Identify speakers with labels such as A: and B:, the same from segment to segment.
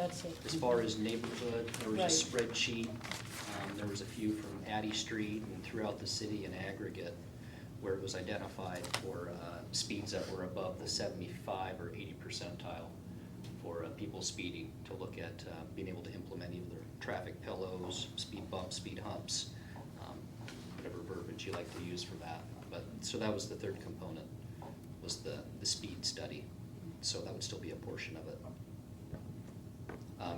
A: that's it.
B: As far as neighborhood, there was a
A: Right.
B: spreadsheet. There was a few from Addy Street and throughout the city in aggregate where it was identified for speeds that were above the 75 or 80 percentile for people speeding, to look at being able to implement either traffic pillows, speed bumps, speed humps, whatever verbiage you like to use for that. But, so that was the third component, was the speed study. So that would still be a portion of it.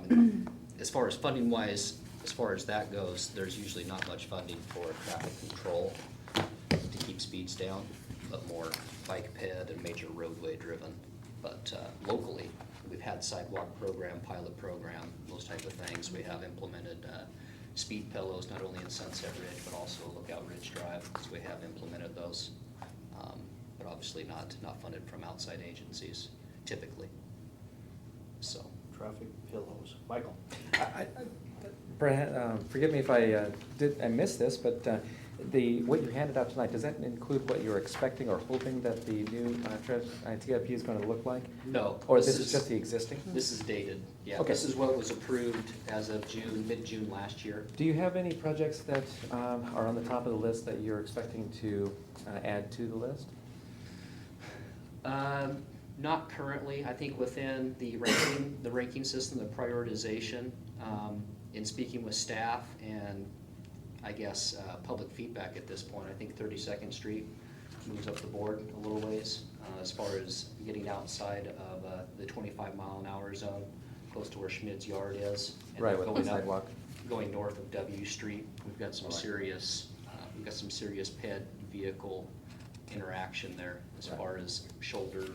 B: And as far as funding wise, as far as that goes, there's usually not much funding for traffic control to keep speeds down, but more bike ped and major roadway driven. But locally, we've had sidewalk program, pilot program, those type of things. We have implemented speed pillows, not only in Sunset Ridge, but also Lookout Ridge Drive, so we have implemented those. But obviously not funded from outside agencies, typically, so.
C: Traffic pillows. Michael?
D: Brad, forgive me if I missed this, but what you handed out tonight, does that include what you're expecting or hoping that the new TIP is going to look like?
B: No.
D: Or this is just the existing?
B: This is dated, yeah.
D: Okay.
B: This is what was approved as of June, mid-June last year.
D: Do you have any projects that are on the top of the list that you're expecting to add to the list?
B: Not currently. I think within the ranking system, the prioritization, in speaking with staff and I guess public feedback at this point, I think 32nd Street moves up the board a little ways as far as getting outside of the 25-mile-an-hour zone, close to where Schmid's Yard is. And
D: Right, with
B: going
D: the
B: up,
D: sidewalk.
B: Going north of W Street, we've got some serious, ped vehicle interaction there as
D: Right.
B: far as shoulder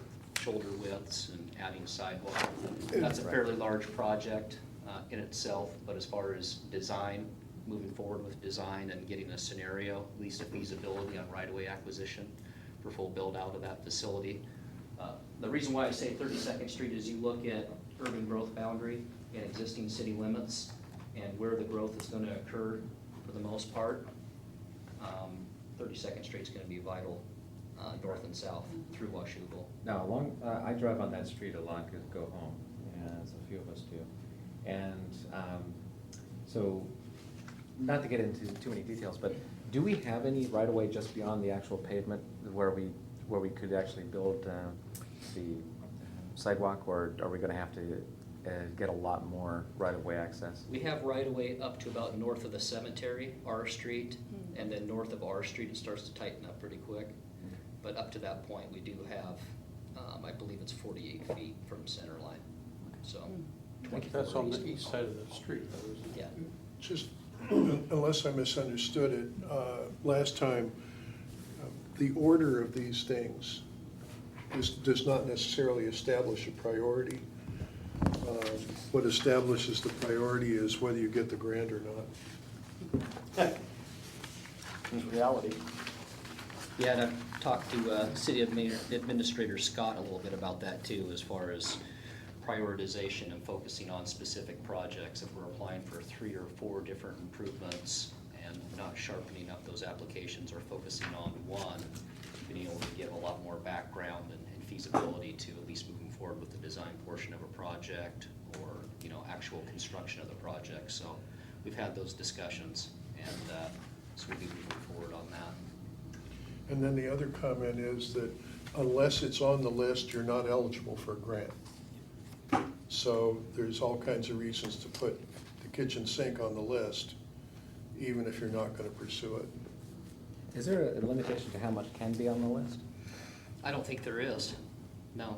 B: widths and adding sidewalk. That's a
D: Right.
B: fairly large project in itself, but as far as design, moving forward with design and getting a scenario, at least a feasibility on right-of-way acquisition for full build-out of that facility. The reason why I say 32nd Street is you look at urban growth boundary and existing city limits and where the growth is going to occur for the most part. 32nd Street's going to be vital north and south through Washougal.
E: Now, I drive on that street a lot to go home, as a few of us do. And so, not to get into too many details, but do we have any right-of-way just beyond the actual pavement where we could actually build the sidewalk, or are we gonna have to get a lot more right-of-way access?
B: We have right-of-way up to about north of the cemetery, R Street, and then north of R Street, it starts to tighten up pretty quick. But up to that point, we do have, I believe it's 48 feet from center line, so. 24
C: That's on the
B: east.
C: east side of the street, though, isn't it?
B: Yeah.
F: Just, unless I misunderstood it, last time, the order of these things does not necessarily establish a priority. What establishes the priority is whether you get the grant or not.
C: It's reality.
B: Yeah, and I've talked to City Administrator Scott a little bit about that too, as far as prioritization and focusing on specific projects. If we're applying for 3 or 4 different improvements and not sharpening up those applications or focusing on one, being able to give a lot more background and feasibility to at least moving forward with the design portion of a project or, actual construction of the project. So we've had those discussions, and so we'll be moving forward on that.
F: And then the other comment is that unless it's on the list, you're not eligible for a grant. So there's all kinds of reasons to put the kitchen sink on the list, even if you're not going to pursue it.
D: Is there a limitation to how much can be on the list?
B: I don't think there is, no.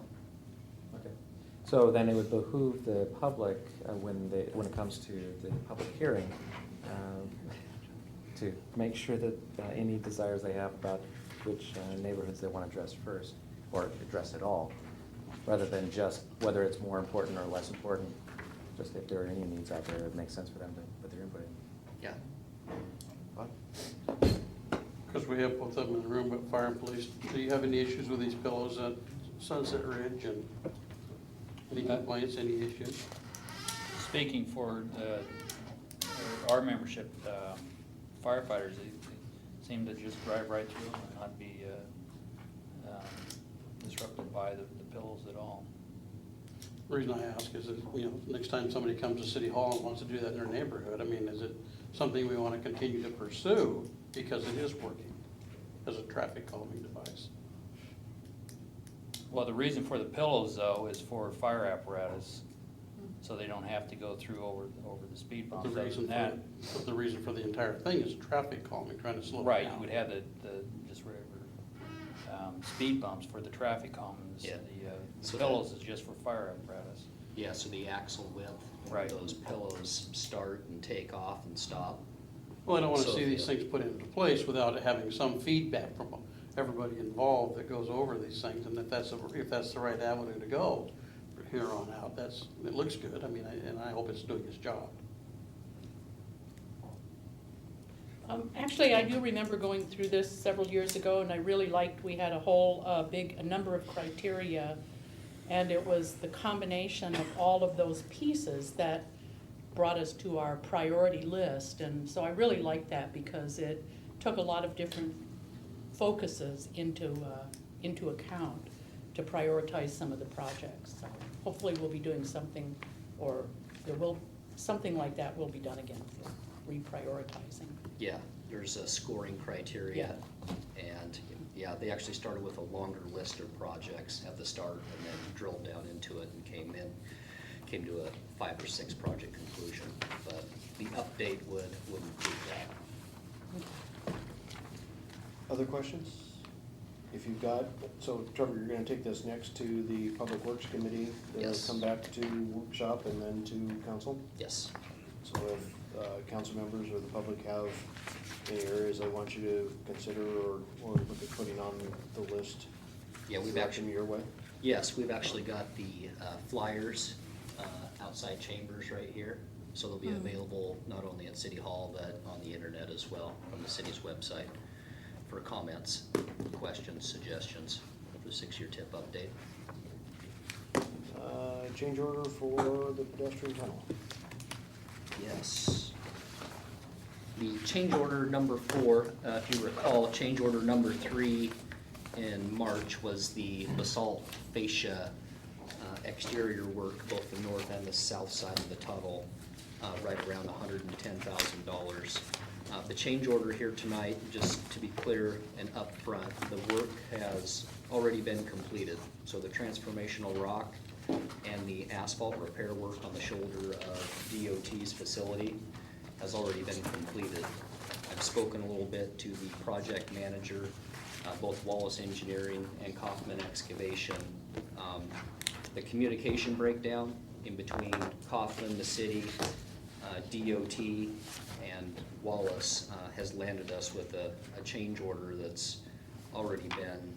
D: Okay. So then it would behoove the public, when it comes to the public hearing, to make sure that any desires they have about which neighborhoods they want to address first, or address at all, rather than just whether it's more important or less important. Just if there are any needs out there, it makes sense for them to put their input in.
B: Yeah.
C: Because we have both of them in the room, but fire and police, do you have any issues with these pillows at Sunset Ridge, and any complaints, any issues?
G: Speaking for our membership, firefighters, they seem to just drive right through them and not be disrupted by the pillows at all.
C: The reason I ask is that, next time somebody comes to City Hall and wants to do that in their neighborhood, I mean, is it something we want to continue to pursue because it is working as a traffic calming device?
G: Well, the reason for the pillows though is for fire apparatus, so they don't have to go through over the speed
C: But
G: bumps.
C: the
G: Other
C: reason
G: than
C: for,
G: that,
C: but the reason for the entire thing is traffic calming, trying to slow it
G: right,
C: down.
G: you would have the just regular, speed bumps for the traffic calming.
B: Yeah. So
G: The pillows is just for fire apparatus.
B: Yeah, so the axle width,
G: Right.
B: those pillows start and take off and stop.
C: Well, I don't want to
B: So,
C: see these
B: yeah.
C: things put into place without having some feedback from everybody involved that goes over these things, and if that's the right avenue to go from here on out, it looks good, I mean, and I hope it's doing its job.
A: Actually, I do remember going through this several years ago, and I really liked, we had a whole a number of criteria, and it was the combination of all of those pieces that brought us to our priority list. And so I really liked that because it took a lot of different focuses into account to prioritize some of the projects. So hopefully we'll be doing something, or something like that will be done again for reprioritizing.
B: Yeah, there's a scoring criteria. And, yeah, they actually started with a longer list of projects at the start and then drilled down into it and came to a 5 or 6 project conclusion. But the update would include that.
H: Other questions? If you've got, so Trevor, you're gonna take this next to the Public Works Committee,
B: Yes.
H: come back to workshop and then to council?
B: Yes.
H: So if council members or the public have any areas they want you to consider or look at putting on the list,
B: Yeah, we've
H: direct
B: actually.
H: them your way?
B: Yes, we've actually got the flyers outside chambers right here. So they'll be available not only at City Hall, but on the internet as well, from the city's website, for comments, questions, suggestions for the 6-year tip update.
H: Change order for the pedestrian tunnel.
B: Yes. The change order number 4, if you recall, change order number 3 in March was the basalt fascia exterior work, both the north and the south side of the tunnel, right around $110,000. The change order here tonight, just to be clear and upfront, the work has already been completed. So the transformational rock and the asphalt repair work on the shoulder of DOT's facility has already been completed. I've spoken a little bit to the project manager, both Wallace Engineering and Kaufman Excavation. The communication breakdown in between Kaufman, the city, DOT, and Wallace has landed us with a change order that's already been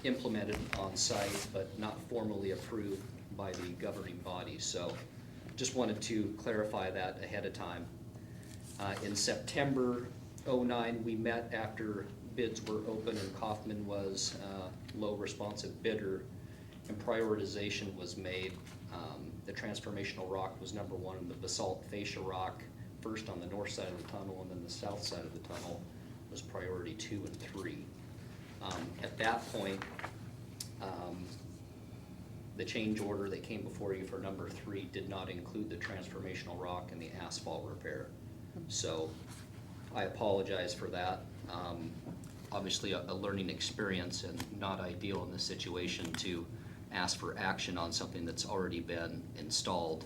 B: implemented on site, but not formally approved by the governing body. So just wanted to clarify that ahead of time. In September '09, we met after bids were open and Kaufman was low responsive bidder, and prioritization was made. The transformational rock was number 1, and the basalt fascia rock first on the north side of the tunnel, and then the south side of the tunnel was priority 2 and 3. At that point, the change order that came before you for number 3 did not include the transformational rock and the asphalt repair. So I apologize for that. Obviously a learning experience and not ideal in this situation to ask for action on something that's already been installed.